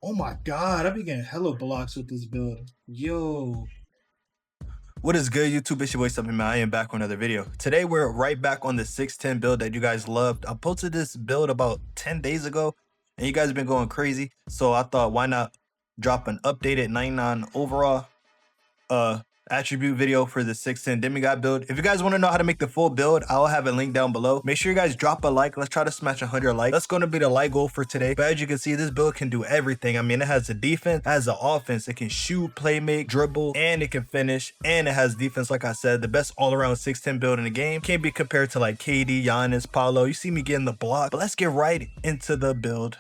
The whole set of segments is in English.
Oh my god, I be getting hella blocks with this build. Yo. What is good, YouTube? It's your boy Stumpyy, man. I am back with another video. Today we're right back on the 610 build that you guys loved. I posted this build about 10 days ago and you guys have been going crazy. So I thought, why not drop an updated 99 overall attribute video for the 610 demigod build. If you guys want to know how to make the full build, I'll have a link down below. Make sure you guys drop a like. Let's try to smash 100 likes. That's going to be the like goal for today. But as you can see, this build can do everything. I mean, it has a defense, it has an offense. It can shoot, play make, dribble, and it can finish. And it has defense, like I said, the best all-around 610 build in the game. Can't be compared to like KD, Giannis, Paulo. You see me getting the block. But let's get right into the build.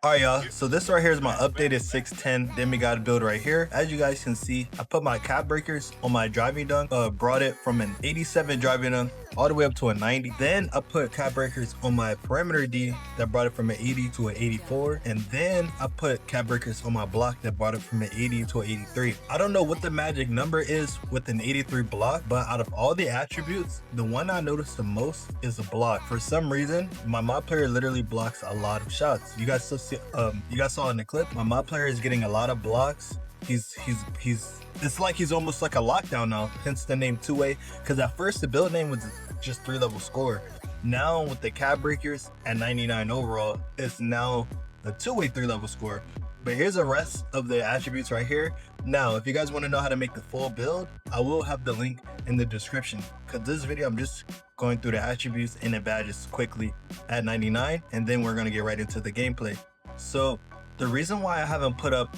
Alright y'all, so this right here is my updated 610 demigod build right here. As you guys can see, I put my cap breakers on my driving dunk, brought it from an 87 driving dunk all the way up to a 90. Then I put cap breakers on my perimeter D that brought it from an 80 to an 84. And then I put cap breakers on my block that brought it from an 80 to an 83. I don't know what the magic number is with an 83 block, but out of all the attributes, the one I noticed the most is a block. For some reason, my mod player literally blocks a lot of shots. You guys saw in the clip, my mod player is getting a lot of blocks. It's like he's almost like a lockdown now, hence the name two-way, because at first the build name was just 3-level score. Now with the cap breakers at 99 overall, it's now a two-way 3-level score. But here's the rest of the attributes right here. Now if you guys want to know how to make the full build, I will have the link in the description, because this video I'm just going through the attributes and the badges quickly at 99, and then we're going to get right into the gameplay. So the reason why I haven't put up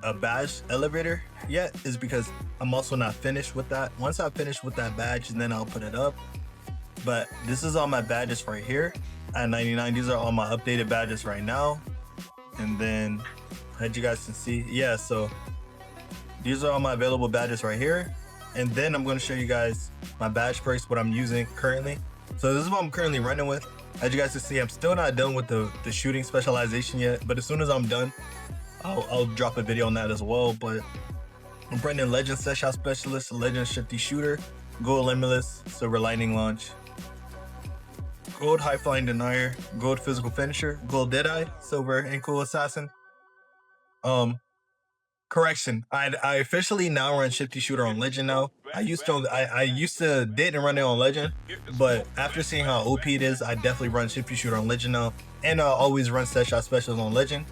a badge elevator yet is because I'm also not finished with that. Once I finish with that badge, then I'll put it up. But this is all my badges right here at 99. These are all my updated badges right now. And then as you guys can see, yeah, so these are all my available badges right here. And then I'm going to show you guys my badge perks, what I'm using currently. So this is what I'm currently running with. As you guys can see, I'm still not done with the shooting specialization yet, but as soon as I'm done, I'll drop a video on that as well. But I'm running Legend Set Shot Specialist, Legend Shifty Shooter, Gold Limitless, Silver Lightning Launch, Gold High Flying Denier, Gold Physical Finisher, Gold Deadeye, Silver Ankle Assassin. Correction, I officially now run Shifty Shooter on Legend now. I used to didn't run it on Legend, but after seeing how OP it is, I definitely run Shifty Shooter on Legend now, and I always run Set Shot Specialist on Legend.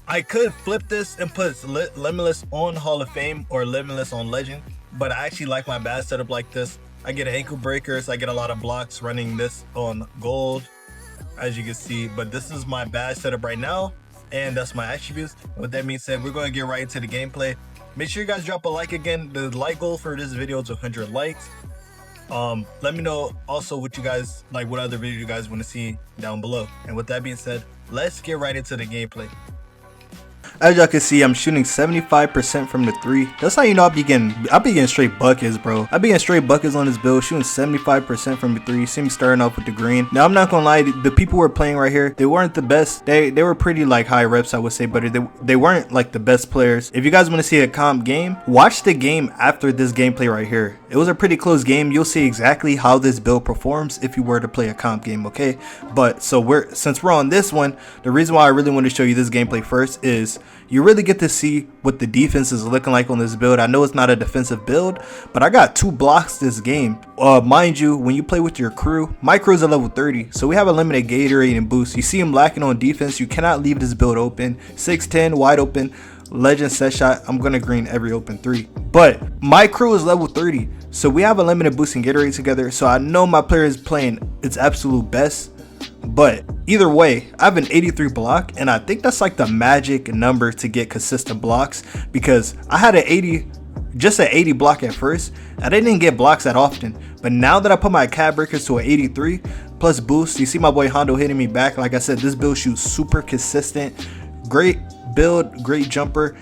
I could flip this and put Limitless on Hall of Fame or Limitless on Legend, but I actually like my badge setup like this. I get ankle breakers, I get a lot of blocks running this on Gold, as you can see, but this is my badge setup right now, and that's my attributes. With that being said, we're going to get right into the gameplay. Make sure you guys drop a like again. The like goal for this video is 100 likes. Let me know also what you guys like, what other video you guys want to see down below. And with that being said, let's get right into the gameplay. As y'all can see, I'm shooting 75% from the 3. That's how you know I'll be getting straight buckets, bro. I'll be getting straight buckets on this build, shooting 75% from the 3. You see me starting off with the green. Now, I'm not gonna lie, the people who were playing right here, they weren't the best. They were pretty like high reps, I would say, but they weren't like the best players. If you guys want to see a comp game, watch the game after this gameplay right here. It was a pretty close game. You'll see exactly how this build performs if you were to play a comp game, okay? But so since we're on this one, the reason why I really want to show you this gameplay first is you really get to see what the defense is looking like on this build. I know it's not a defensive build, but I got 2 blocks this game. Mind you, when you play with your crew, my crew is a level 30, so we have a limited Gatorade and boost. You see him lacking on defense. You cannot leave this build open. 6'10", wide open, Legend Set Shot. I'm gonna green every open 3. But my crew is level 30, so we have a limited boost and Gatorade together. So I know my player is playing its absolute best. But either way, I have an 83 block, and I think that's like the magic number to get consistent blocks, because I had an 80 block at first. I didn't get blocks that often, but now that I put my cap breakers to an 83 plus boost, you see my boy Hondo hitting me back. Like I said, this build shoots super consistent. Great build, great jumper.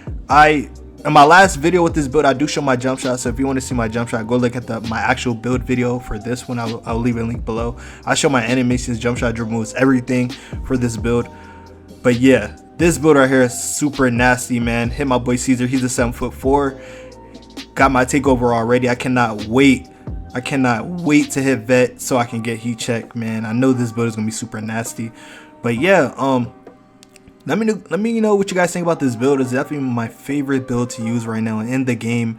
In my last video with this build, I do show my jump shot, so if you want to see my jump shot, go look at my actual build video for this one. I'll leave a link below. I show my animations, jump shot, dribble moves, everything for this build. But yeah, this build right here is super nasty, man. Hit my boy Caesar. He's a 7'4". Got my takeover already. I cannot wait to hit vet so I can get heat check, man. I know this build is gonna be super nasty. But yeah, Let me know what you guys think about this build. It's definitely my favorite build to use right now in the game.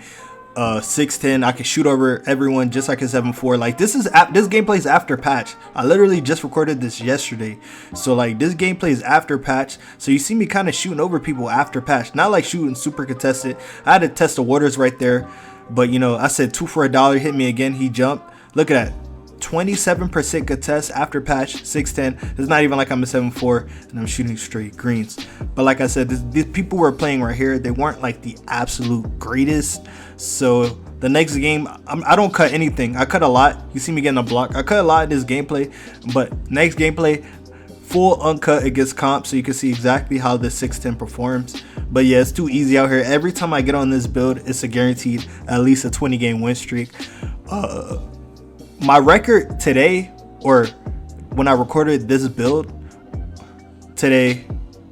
610, I can shoot over everyone just like a 7-4. Like this gameplay is after patch. I literally just recorded this yesterday, so like this gameplay is after patch. So you see me kind of shooting over people after patch, not like shooting super contested. I had to test the waters right there, but you know, I said 2 for $1, hit me again, he jumped. Look at that, 27% contest after patch 610. It's not even like I'm a 7-4 and I'm shooting straight greens. But like I said, these people were playing right here, they weren't like the absolute greatest. So the next game, I don't cut anything. I cut a lot. You see me getting a block. I cut a lot in this gameplay, but next gameplay, full uncut against comp, so you can see exactly how the 610 performs. But yeah, it's too easy out here. Every time I get on this build, it's a guaranteed at least a 20 game win streak. My record today, or when I recorded this build today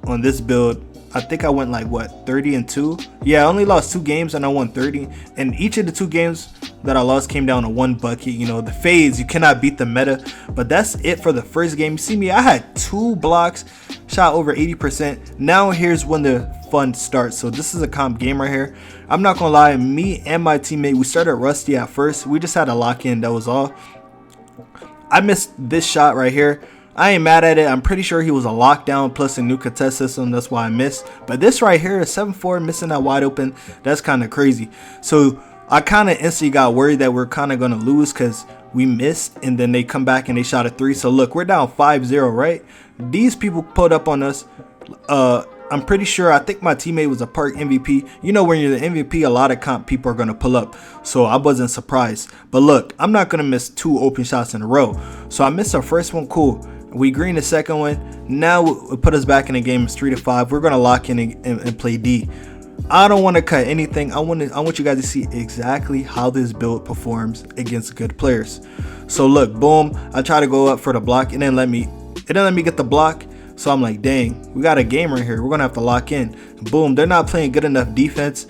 on this build, I think I went like what, 30-2. Yeah, I only lost 2 games and I won 30, and each of the 2 games that I lost came down to 1 bucket. You know, the fades, you cannot beat the meta. But that's it for the first game. You see me, I had 2 blocks, shot over 80%. Now here's when the fun starts. So this is a comp game right here. I'm not gonna lie, me and my teammate, we started rusty at first. We just had a lock in, that was all. I missed this shot right here. I ain't mad at it. I'm pretty sure he was a lockdown plus a new contest system. That's why I missed. But this right here is 7-4, missing that wide open. That's kind of crazy. So I kind of instantly got worried that we're kind of going to lose because we missed. And then they come back and they shot a 3. So look, we're down 5-0, right? These people put up on us. I'm pretty sure, I think my teammate was a park MVP. You know, when you're the MVP, a lot of comp people are going to pull up. So I wasn't surprised. But look, I'm not going to miss 2 open shots in a row. So I missed our first one, cool. We green the second one. Now it put us back in the game. It's 3-5. We're gonna lock in and play D. I don't want to cut anything. I want you guys to see exactly how this build performs against good players. So look, boom. I try to go up for the block. It didn't let me get the block. So I'm like, dang, we got a game right here. We're gonna have to lock in. Boom. They're not playing good enough defense.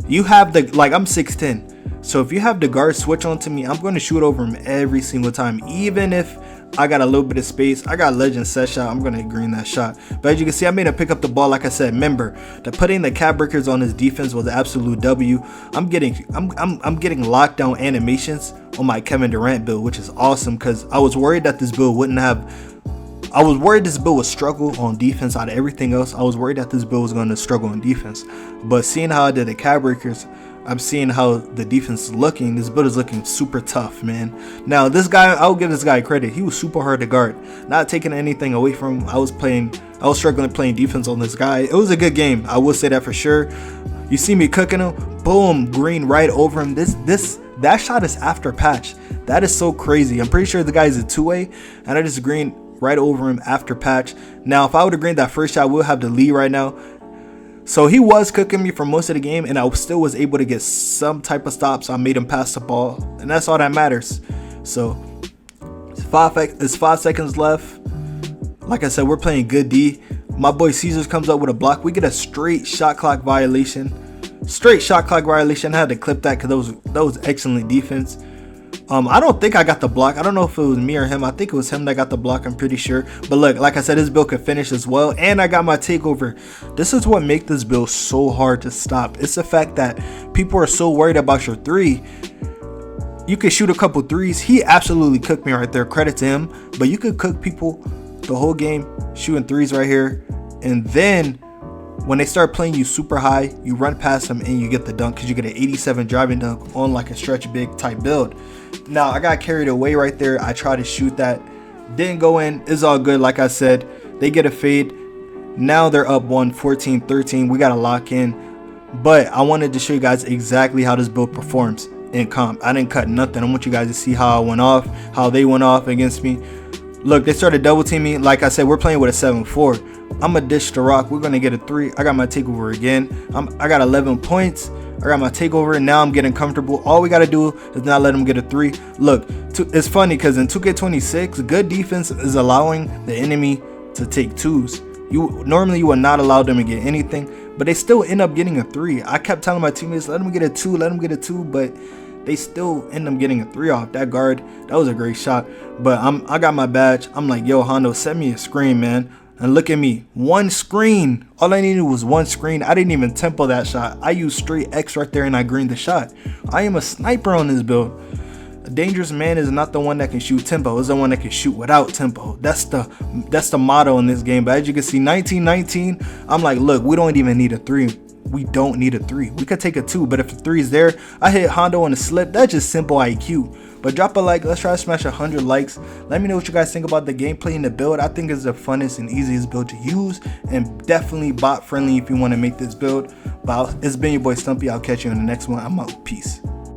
You have the, like, I'm 6'10". So if you have the guard switch onto me, I'm going to shoot over him every single time, even if I got a little bit of space. I got legend set shot. I'm gonna green that shot. But as you can see, I made him pick up the ball. Like I said, remember that putting the cap breakers on his defense was an absolute W. I'm getting lockdown animations on my Kevin Durant build, which is awesome because I was worried that this build wouldn't have. I was worried this build would struggle on defense out of everything else. I was worried that this build was going to struggle on defense. But seeing how I did the cap breakers, I'm seeing how the defense is looking. This build is looking super tough, man. Now this guy, I'll give this guy credit. He was super hard to guard. Not taking anything away from him. I was struggling playing defense on this guy. It was a good game. I will say that for sure. You see me cooking him. Boom, green right over him. That shot is after patch. That is so crazy. I'm pretty sure the guy's a 2-way, and I just green right over him after patch. Now if I would have greened that first shot, we'll have the lead right now. So he was cooking me for most of the game, and I still was able to get some type of stop, so I made him pass the ball, and that's all that matters. So it's 5 seconds left. Like I said, we're playing good D. My boy Caesars comes up with a block. We get a straight shot clock violation. I had to clip that because that was excellent defense. I don't think I got the block. I don't know if it was me or him. I think it was him that got the block, I'm pretty sure. But look, like I said, this build could finish as well, and I got my takeover. This is what makes this build so hard to stop. It's the fact that people are so worried about your 3. You could shoot a couple 3s. He absolutely cooked me right there. Credit to him. But you could cook people the whole game shooting 3s right here, and then when they start playing you super high, you run past them and you get the dunk because you get an 87 driving dunk on like a stretch big type build. Now I got carried away right there. I tried to shoot that, didn't go in. It's all good. Like I said, they get a fade. Now they're up 14-13. We got to lock in. But I wanted to show you guys exactly how this build performs in comp. I didn't cut nothing. I want you guys to see how I went off, how they went off against me. Look, they started double teaming. Like I said, we're playing with a 7-4. I'm gonna dish the rock. We're gonna get a 3. I got my takeover again. I got 11 points. I got my takeover, and now I'm getting comfortable. All we gotta do is not let them get a 3. Look, it's funny because in 2K26, good defense is allowing the enemy to take 2s. Normally you would not allow them to get anything, but they still end up getting a 3. I kept telling my teammates, let them get a 2, let them get a 2, but they still end up getting a 3 off that guard. That was a great shot. But I got my badge. I'm like, yo, Hondo, send me a screen, man. And look at me, one screen. All I needed was one screen. I didn't even tempo that shot. I used straight X right there and I greened the shot. I am a sniper on this build. A dangerous man is not the one that can shoot tempo, it's the one that can shoot without tempo. That's the motto in this game. But as you can see, 19-19, I'm like, look, we don't even need a 3. We don't need a 3. We could take a 2, but if the 3 is there, I hit Hondo on the slip. That's just simple IQ. But drop a like. Let's try to smash 100 likes. Let me know what you guys think about the gameplay and the build. I think it's the funnest and easiest build to use, and definitely bot friendly if you want to make this build. But it's been your boy Stumpy. I'll catch you in the next one. I'm out. Peace.